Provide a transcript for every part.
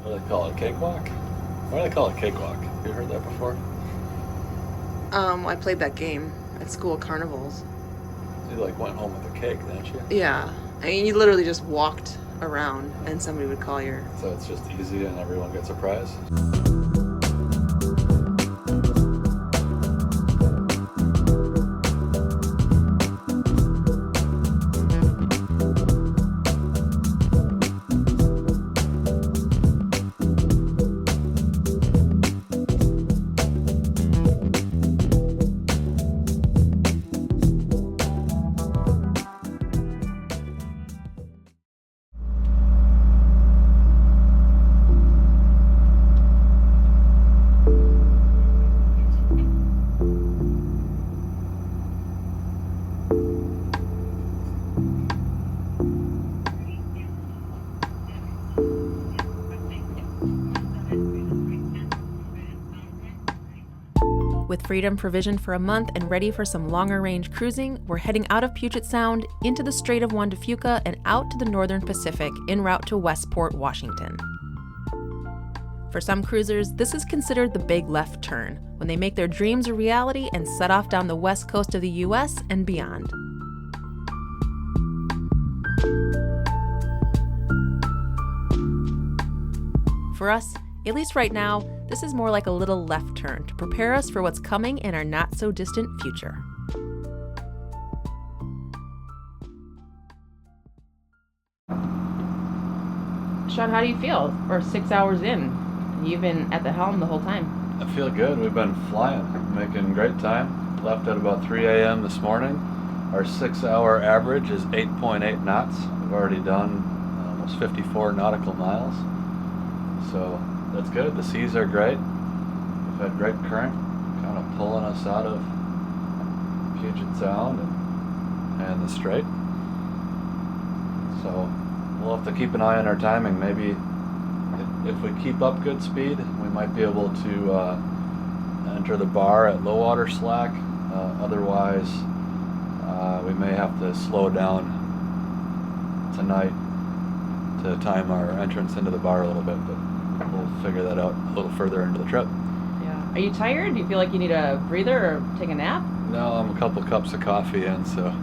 What do they call it? Cakewalk? Why do they call it cakewalk? Have you heard that before? I played that game at school carnivals. You like went home with a cake, didn't you? Yeah. I mean, you literally just walked around and somebody would call your... So it's just easy and everyone gets a prize? With freedom provisioned for a month and ready for some longer range cruising, we're heading out of Puget Sound into the Strait of Juan de Fuca and out to the northern Pacific en route to Westport, Washington. For some cruisers, this is considered the big left turn, when they make their dreams a reality and set off down the west coast of the US and beyond. For us, at least right now, this is more like a little left turn to prepare us for what's coming in our not-so-distant future. Sean, how do you feel? We're 6 hours in. You've been at the helm the whole time. I feel good. We've been flying, making great time. Left at about 3 a.m. this morning. Our 6-hour average is 8.8 knots. We've already done almost 54 nautical miles. So that's good. The seas are great. We've had great current kind of pulling us out of Puget Sound and the Strait. So we'll have to keep an eye on our timing. Maybe if we keep up good speed, we might be able to enter the bar at low water slack. Otherwise, we may have to slow down tonight to time our entrance into the bar a little bit, but we'll figure that out a little further into the trip. Yeah. Are you tired? Do you feel like you need a breather or take a nap? No, I'm a couple cups of coffee in, so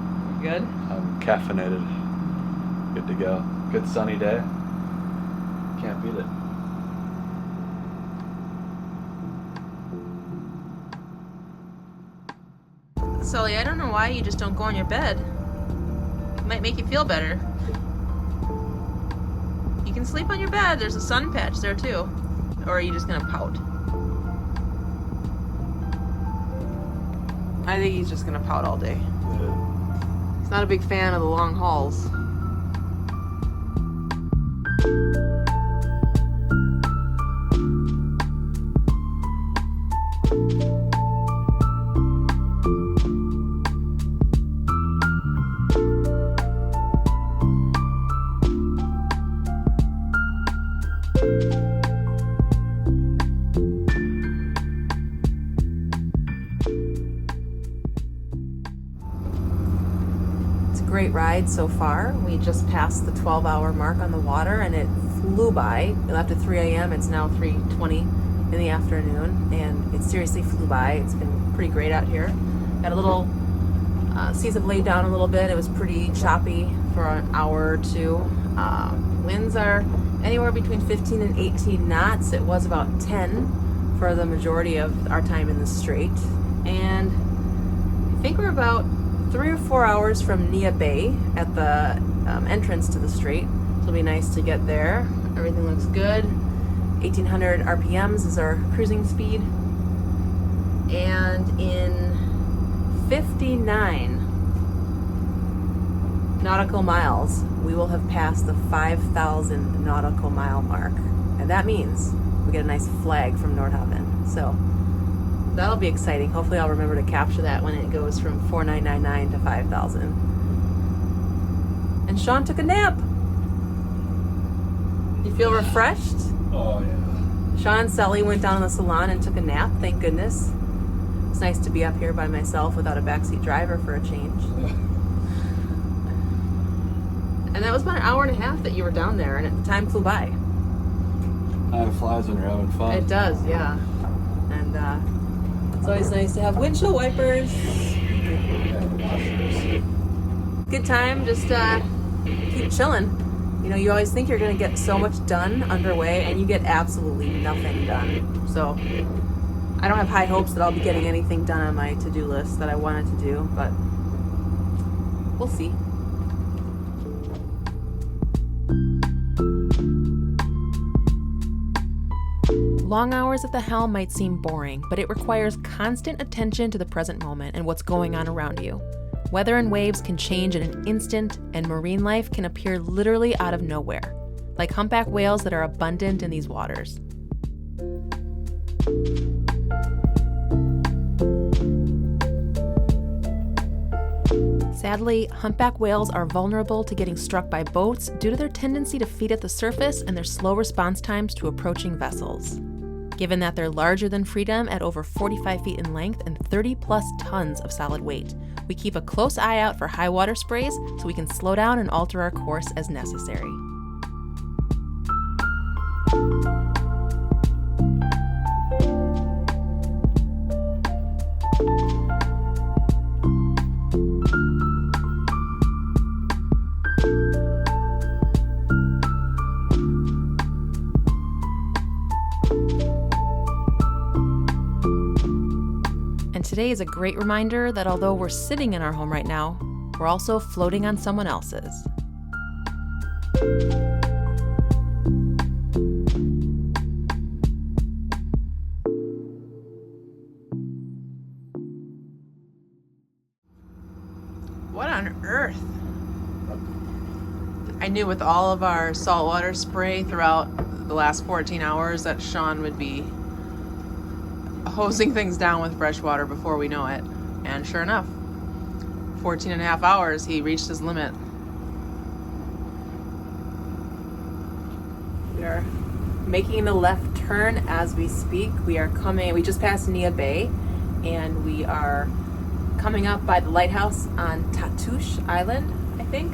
You're good? I'm caffeinated. Good to go. Good sunny day. Can't beat it. Sully, I don't know why you just don't go on your bed. It might make you feel better. You can sleep on your bed. There's a sun patch there too. Or are you just gonna pout? I think he's just gonna pout all day. He's not a big fan of the long hauls. Great ride so far. We just passed the 12-hour mark on the water and it flew by. We left at 3 a.m. It's now 3:20 in the afternoon and it seriously flew by. It's been pretty great out here. Got a little, seas have laid down a little bit. It was pretty choppy for an hour or two. Winds are anywhere between 15 and 18 knots. It was about 10 for the majority of our time in the Strait. And I think we're about 3 or 4 hours from Nia Bay at the entrance to the Strait. It'll be nice to get there. Everything looks good. 1800 RPMs is our cruising speed. And in 59 nautical miles, we will have passed the 5,000 nautical mile mark. And that means we get a nice flag from NORDHAVN. So that'll be exciting. Hopefully I'll remember to capture that when it goes from 4,999 to 5,000. And Sean took a nap. You feel refreshed? Oh, yeah. Sean and Sully went down in the salon and took a nap, thank goodness. It's nice to be up here by myself without a backseat driver for a change. And that was about an hour and a half that you were down there, and the time flew by. Time flies when you're having fun. It does, yeah. And it's always nice to have windshield wipers. Good time, just keep chilling. You know, you always think you're going to get so much done underway, and you get absolutely nothing done. So I don't have high hopes that I'll be getting anything done on my to-do list that I wanted to do, but we'll see. Long hours at the helm might seem boring, but it requires constant attention to the present moment and what's going on around you. Weather and waves can change in an instant, and marine life can appear literally out of nowhere, like humpback whales that are abundant in these waters. Sadly, humpback whales are vulnerable to getting struck by boats due to their tendency to feed at the surface and their slow response times to approaching vessels. Given that they're larger than Freedom at over 45 feet in length and 30 plus tons of solid weight, we keep a close eye out for high water sprays so we can slow down and alter our course as necessary. And today is a great reminder that although we're sitting in our home right now, we're also floating on someone else's. What on earth? I knew with all of our saltwater spray throughout the last 14 hours that Sean would be hosing things down with fresh water before we know it. And sure enough, 14 and a half hours, he reached his limit. We are making the left turn as we speak. We just passed Nia Bay, and we are coming up by the lighthouse on Tatoosh Island, I think,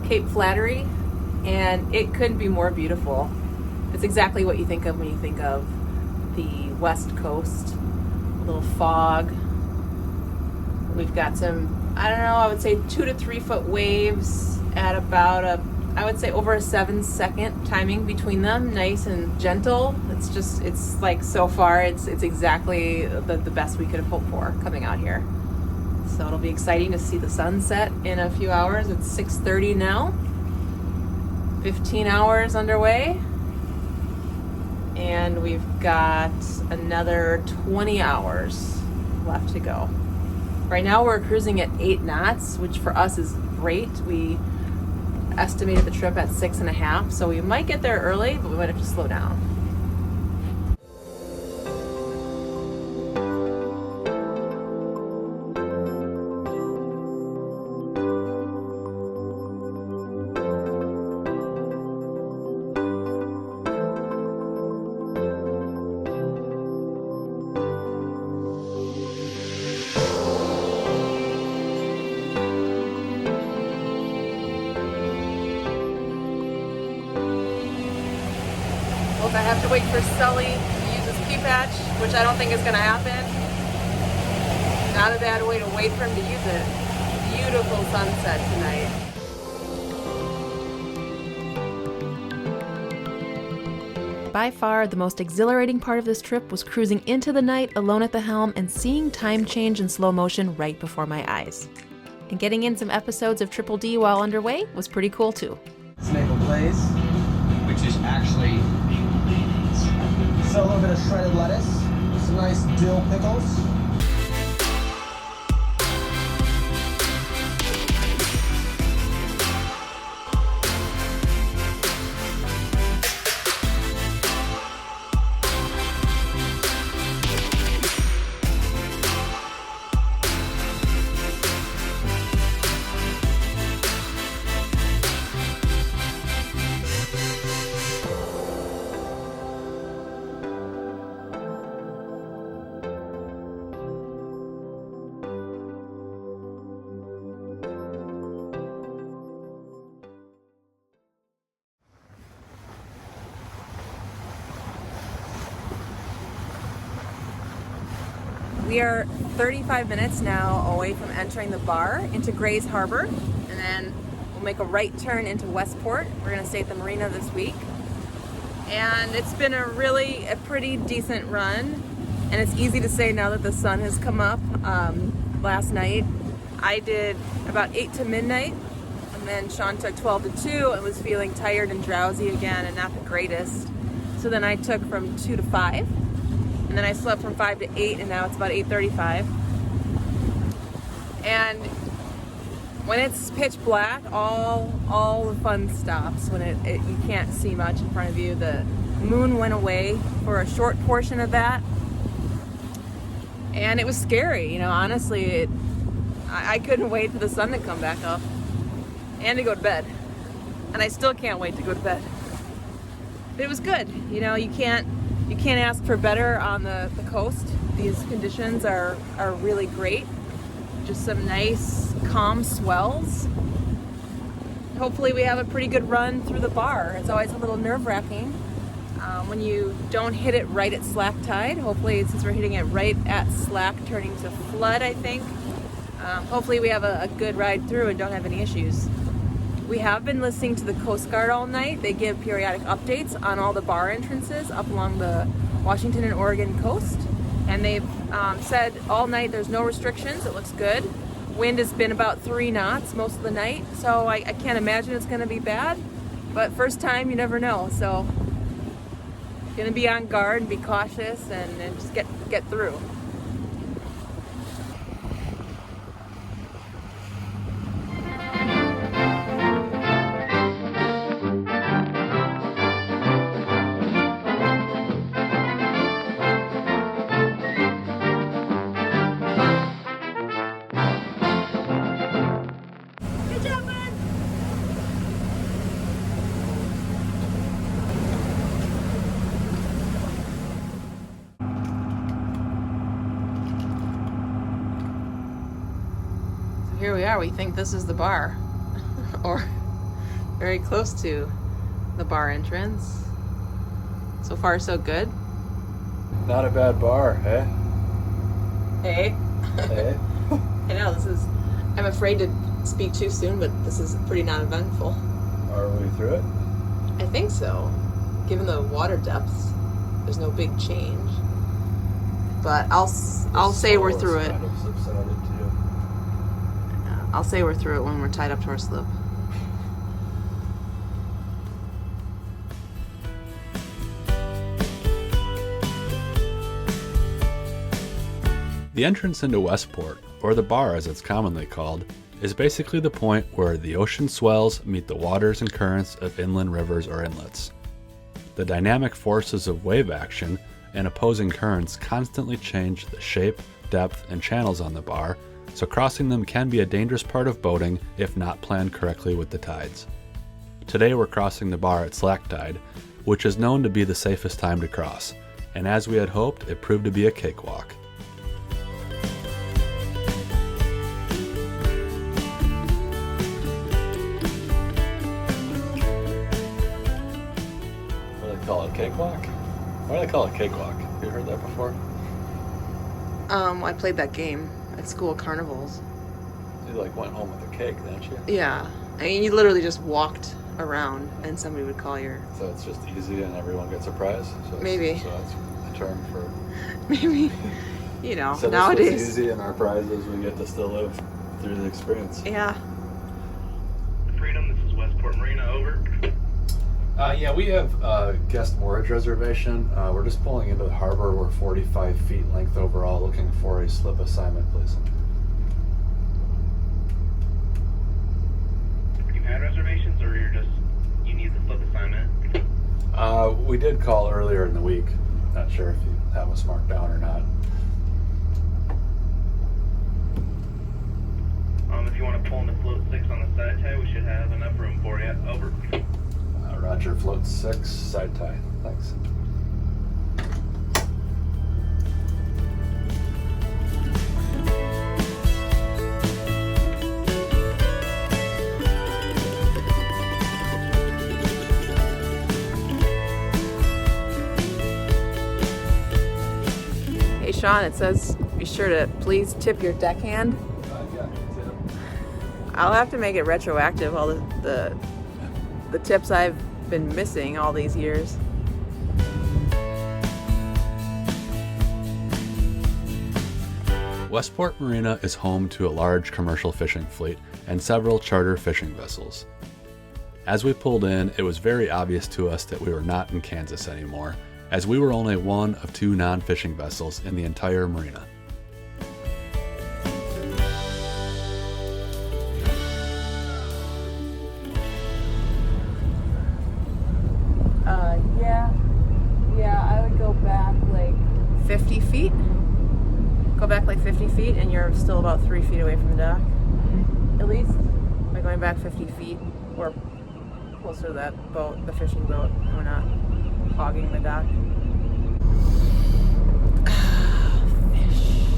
Cape Flattery, and it couldn't be more beautiful. It's exactly what you think of when you think of the West Coast. A little fog. We've got some, I would say 2 to 3 foot waves at about I would say over a 7-second timing between them. Nice and gentle. It's like so far, it's exactly the best we could have hoped for coming out here. So it'll be exciting to see the sunset in a few hours. It's 6:30 now. 15 hours underway. And we've got another 20 hours left to go. Right now we're cruising at 8 knots, which for us is great. We estimated the trip at 6.5, so we might get there early, but we might have to slow down. Well, if I have to wait for Sully to use his pee patch, which I don't think is going to happen, not a bad way to wait for him to use it. Beautiful sunset tonight. By far, the most exhilarating part of this trip was cruising into the night alone at the helm and seeing time change in slow motion right before my eyes. And getting in some episodes of Triple D while underway was pretty cool too. Maple glaze, which is actually so a little bit of shredded lettuce, some nice dill pickles. We are 35 minutes now away from entering the bar into Grays Harbor, and then we'll make a right turn into Westport. We're gonna stay at the marina this week. And it's been a pretty decent run, and it's easy to say now that the sun has come up. Last night I did about 8 to midnight, and then Sean took 12 to 2 and was feeling tired and drowsy again and not the greatest. So then I took from 2 to 5, and then I slept from 5 to 8, and now it's about 8:35. And when it's pitch black, all the fun stops. When you can't see much in front of you. The moon went away for a short portion of that, and it was scary. You know, honestly, I couldn't wait for the sun to come back up and to go to bed. And I still can't wait to go to bed. But it was good. You know, you can't ask for better on the coast. These conditions are really great. Just some nice, calm swells. Hopefully we have a pretty good run through the bar. It's always a little nerve-wracking when you don't hit it right at slack tide. Hopefully, since we're hitting it right at slack, turning to flood, I think. Hopefully we have a good ride through and don't have any issues. We have been listening to the Coast Guard all night. They give periodic updates on all the bar entrances up along the Washington and Oregon coast. And they've said all night there's no restrictions. It looks good. Wind has been about 3 knots most of the night, so I can't imagine it's going to be bad. But first time, you never know. So, going to be on guard and be cautious and just get through. Here we are. We think this is the bar, or very close to the bar entrance. So far, so good. Not a bad bar, eh? Hey. Hey. I know, I'm afraid to speak too soon, but this is pretty non-eventful. Are we through it? I think so. Given the water depths, there's no big change. But I'll say we're through it. Kind of subsided too. I'll say we're through it when we're tied up to our slip. The entrance into Westport, or the bar as it's commonly called, is basically the point where the ocean swells meet the waters and currents of inland rivers or inlets. The dynamic forces of wave action and opposing currents constantly change the shape, depth, and channels on the bar, so crossing them can be a dangerous part of boating if not planned correctly with the tides. Today we're crossing the bar at slack tide, which is known to be the safest time to cross, and as we had hoped, it proved to be a cakewalk. What do they call it, cakewalk? Why do they call it cakewalk? Have you heard that before? I played that game at school carnivals. You went home with a cake, didn't you? Yeah. I mean, you literally just walked around and somebody would call your... So it's just easy and everyone gets a prize? Maybe. So that's the term for... Maybe. You know, so nowadays... it's easy and our prize is we get to still live through the experience. Yeah. Freedom, this is Westport Marina, over. Yeah, we have guest moorage reservation. We're just pulling into the harbor. We're 45 feet length overall, looking for a slip assignment, please. You had reservations, or you need the slip assignment? We did call earlier in the week. Not sure if you have us marked down or not. If you want to pull into float 6 on the side tie, we should have enough room for you. Over. Roger, float 6, side tie. Thanks. Hey, Sean, it says Be sure to please tip your deckhand. I'll have to make it retroactive, all the tips I've been missing all these years. Westport Marina is home to a large commercial fishing fleet and several charter fishing vessels. As we pulled in, it was very obvious to us that we were not in Kansas anymore, as we were only one of 2 non-fishing vessels in the entire marina. Yeah, I would go back like 50 feet. Go back like 50 feet and you're still about 3 feet away from the dock. At least by going back 50 feet or closer to that boat, the fishing boat. We're not hogging the dock. Fish.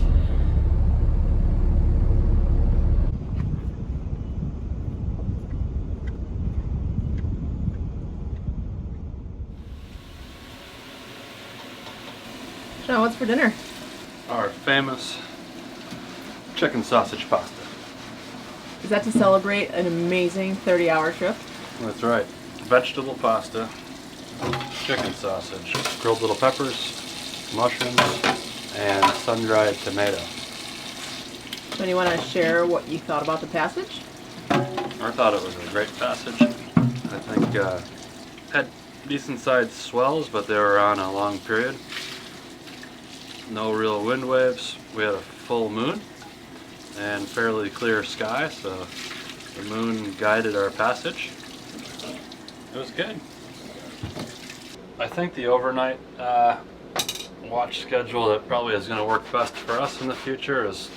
Sean, what's for dinner? Our famous chicken sausage pasta. Is that to celebrate an amazing 30-hour trip? That's right. Vegetable pasta, chicken sausage, grilled little peppers, mushrooms, and sun-dried tomato. So do you want to share what you thought about the passage? I thought it was a great passage. I think had decent-sized swells, but they were on a long period. No real wind waves. We had a full moon and fairly clear sky, so the moon guided our passage. It was good. I think the overnight watch schedule that probably is going to work best for us in the future is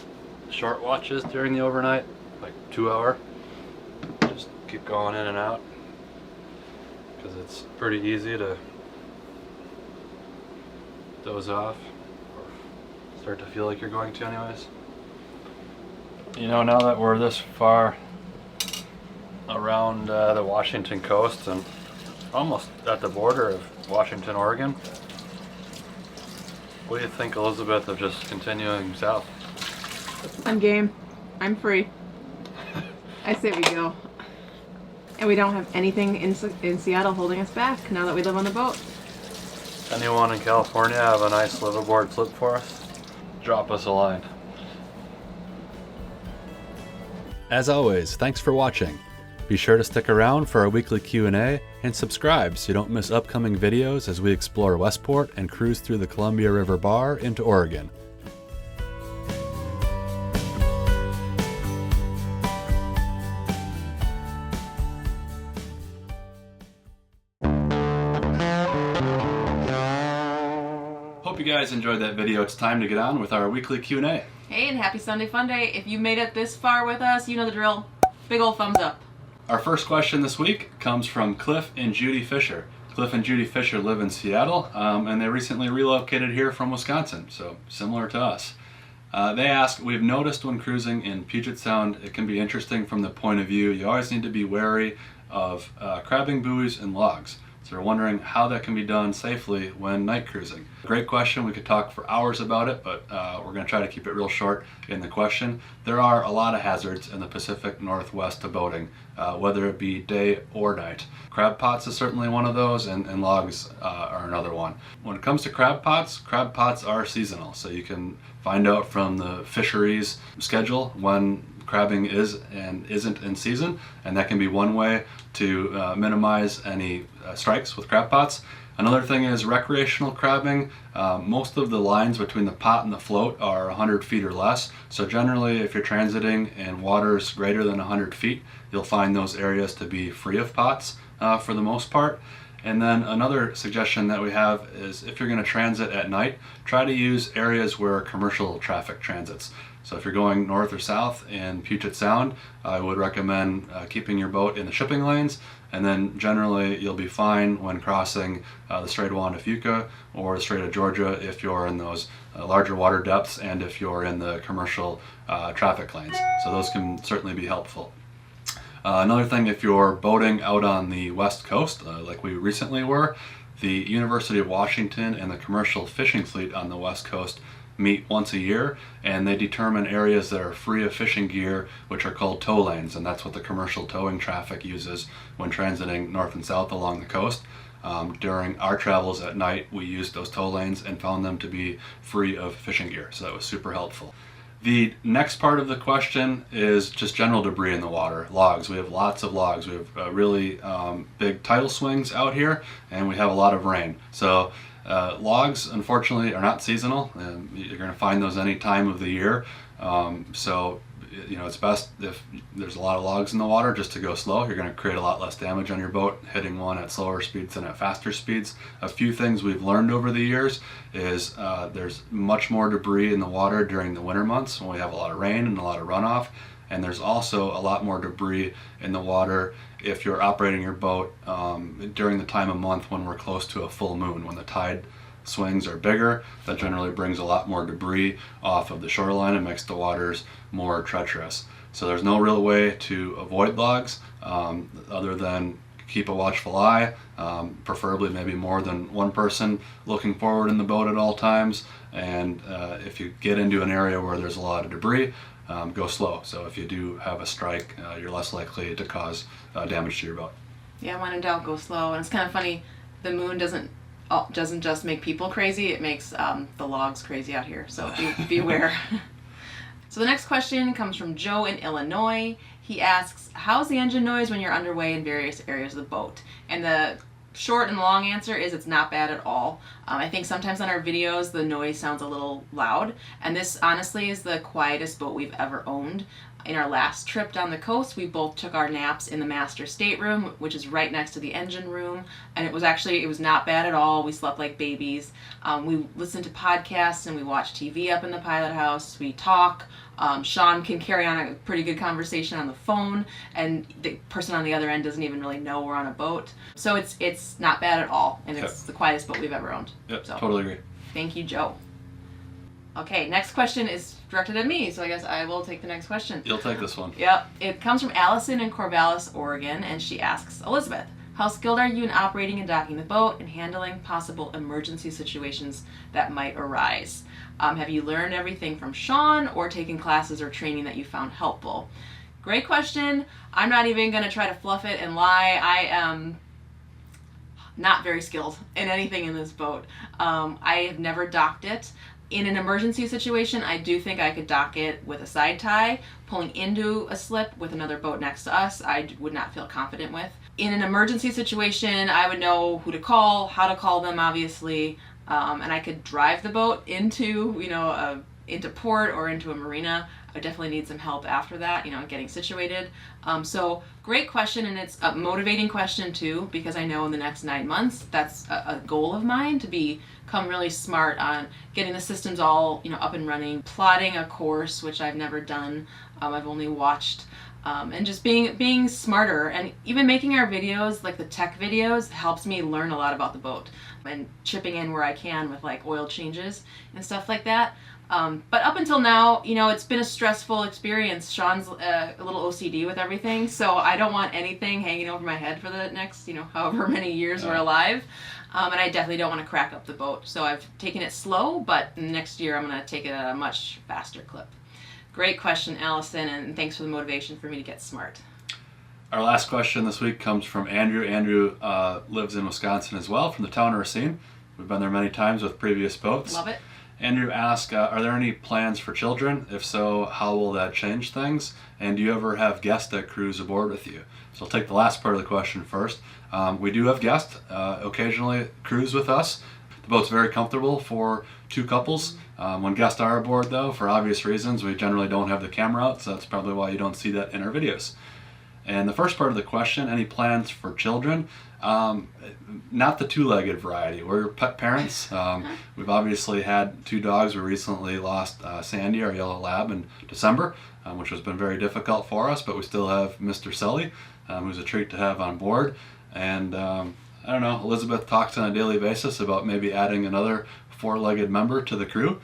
short watches during the overnight, like 2 hour. Just keep going in and out because it's pretty easy to doze off. Start to feel like you're going to anyways. You know, now that we're this far around the Washington coast and almost at the border of Washington, Oregon, what do you think, Elizabeth, of just continuing south? I'm game. I'm free. I say we go. And we don't have anything in Seattle holding us back now that we live on the boat. Anyone in California have a nice liveaboard slip for us? Drop us a line. As always, thanks for watching. Be sure to stick around for our weekly Q&A and subscribe so you don't miss upcoming videos as we explore Westport and cruise through the Columbia River Bar into Oregon. Hope you guys enjoyed that video. It's time to get on with our weekly Q&A. Hey, and happy Sunday Funday. If you made it this far with us, you know the drill. Big old thumbs up. Our first question this week comes from Cliff and Judy Fisher. Cliff and Judy Fisher live in Seattle, and they recently relocated here from Wisconsin, so similar to us. They ask, we've noticed when cruising in Puget Sound, it can be interesting from the point of view you always need to be wary of crabbing buoys and logs. So we're wondering how that can be done safely when night cruising. Great question. We could talk for hours about it, but we're going to try to keep it real short in the question. There are a lot of hazards in the Pacific Northwest to boating, whether it be day or night. Crab pots is certainly one of those, and logs are another one. When it comes to crab pots are seasonal, so you can find out from the fisheries schedule when crabbing is and isn't in season, and that can be one way to minimize any strikes with crab pots. Another thing is recreational crabbing. Most of the lines between the pot and the float are 100 feet or less, so generally if you're transiting in waters greater than 100 feet, you'll find those areas to be free of pots for the most part. And then another suggestion that we have is if you're going to transit at night, try to use areas where commercial traffic transits. So if you're going north or south in Puget Sound, I would recommend keeping your boat in the shipping lanes, and then generally you'll be fine when crossing the Strait of Juan de Fuca or the Strait of Georgia if you're in those larger water depths and if you're in the commercial traffic lanes. So those can certainly be helpful. Another thing, if you're boating out on the west coast, like we recently were, the University of Washington and the commercial fishing fleet on the west coast meet once a year, and they determine areas that are free of fishing gear, which are called tow lanes, and that's what the commercial towing traffic uses when transiting north and south along the coast. During our travels at night, we used those tow lanes and found them to be free of fishing gear, so that was super helpful. The next part of the question is just general debris in the water. Logs. We have lots of logs. We have really big tidal swings out here, and we have a lot of rain. So logs, unfortunately, are not seasonal, and you're going to find those any time of the year. So it's best if there's a lot of logs in the water just to go slow. You're going to create a lot less damage on your boat hitting one at slower speeds than at faster speeds. A few things we've learned over the years is there's much more debris in the water during the winter months when we have a lot of rain and a lot of runoff, and there's also a lot more debris in the water if you're operating your boat during the time of month when we're close to a full moon, when the tide swings are bigger. That generally brings a lot more debris off of the shoreline and makes the waters more treacherous. So there's no real way to avoid logs other than keep a watchful eye, preferably maybe more than one person looking forward in the boat at all times. And if you get into an area where there's a lot of debris, go slow. So if you do have a strike, you're less likely to cause damage to your boat. Yeah, when in doubt, go slow. And it's kind of funny, the moon doesn't just make people crazy, it makes the logs crazy out here, so be aware. So the next question comes from Joe in Illinois. He asks, how's the engine noise when you're underway in various areas of the boat? And the short and long answer is it's not bad at all. I think sometimes on our videos the noise sounds a little loud, and this honestly is the quietest boat we've ever owned. In our last trip down the coast, we both took our naps in the master stateroom, which is right next to the engine room, and it was not bad at all. We slept like babies. We listened to podcasts and we watched TV up in the pilot house. We talk. Sean can carry on a pretty good conversation on the phone, and the person on the other end doesn't even really know we're on a boat. So it's not bad at all, and it's the quietest boat we've ever owned. Yep, so, totally agree. Thank you, Joe. Okay, next question is directed at me, so I guess I will take the next question. You'll take this one. Yep. It comes from Allison in Corvallis, Oregon, and she asks, Elizabeth, how skilled are you in operating and docking the boat and handling possible emergency situations that might arise? Have you learned everything from Sean or taken classes or training that you found helpful? Great question. I'm not even going to try to fluff it and lie. I am not very skilled in anything in this boat. I have never docked it. In an emergency situation, I do think I could dock it with a side tie. Pulling into a slip with another boat next to us, I would not feel confident with. In an emergency situation, I would know who to call, how to call them, obviously, and I could drive the boat into, into port or into a marina. I definitely need some help after that, getting situated. So great question, and it's a motivating question too, because I know in the next 9 months, that's a goal of mine, to become really smart on getting the systems all, up and running, plotting a course, which I've never done. I've only watched, and just being smarter, and even making our videos, like the tech videos, helps me learn a lot about the boat, and chipping in where I can with like oil changes and stuff like that. But up until now, it's been a stressful experience. Sean's a little OCD with everything, so I don't want anything hanging over my head for the next, however many years we're alive. And I definitely don't want to crack up the boat. So I've taken it slow, but next year I'm going to take it at a much faster clip. Great question, Allison, and thanks for the motivation for me to get smart. Our last question this week comes from Andrew. Andrew lives in Wisconsin as well, from the town of Racine. We've been there many times with previous boats. Love it. Andrew asked, are there any plans for children? If so, how will that change things? And do you ever have guests that cruise aboard with you? So I'll take the last part of the question first. We do have guests occasionally cruise with us. The boat's very comfortable for two couples. When guests are aboard, though, for obvious reasons, we generally don't have the camera out, so that's probably why you don't see that in our videos. And the first part of the question, any plans for children? Not the two-legged variety. We're pet parents. We've obviously had two dogs. We recently lost Sandy, our yellow lab, in December, which has been very difficult for us, but we still have Mr. Sully, who's a treat to have on board. And I don't know, Elizabeth talks on a daily basis about maybe adding another four-legged member to the crew.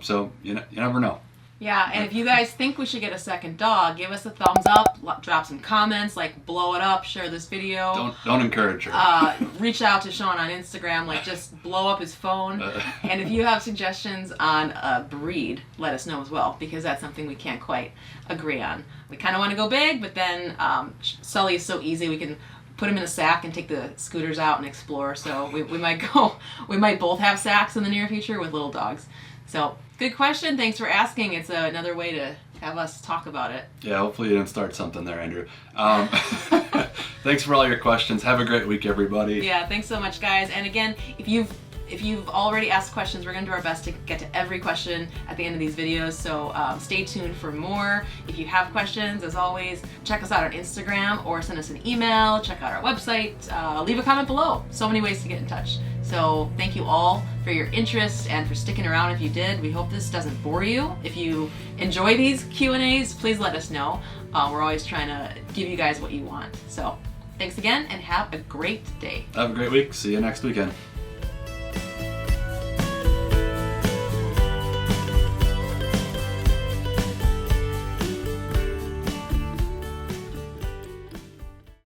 So you never know. Yeah, and if you guys think we should get a second dog, give us a thumbs up, drop some comments, like blow it up, share this video. Don't encourage her. Reach out to Sean on Instagram, like just blow up his phone. And if you have suggestions on a breed, let us know as well, because that's something we can't quite agree on. We kind of want to go big, but then Sully is so easy, we can put him in a sack and take the scooters out and explore. So we might both have sacks in the near future with little dogs. So good question. Thanks for asking. It's another way to have us talk about it. Yeah, hopefully you didn't start something there, Andrew. Thanks for all your questions. Have a great week, everybody. Yeah, thanks so much, guys. And again, if you've already asked questions, we're going to do our best to get to every question at the end of these videos, so stay tuned for more. If you have questions, as always, check us out on Instagram or send us an email, check out our website, leave a comment below. So many ways to get in touch. So thank you all for your interest and for sticking around if you did. We hope this doesn't bore you. If you enjoy these Q&As, please let us know. We're always trying to give you guys what you want. So thanks again and have a great day. Have a great week. See you next weekend.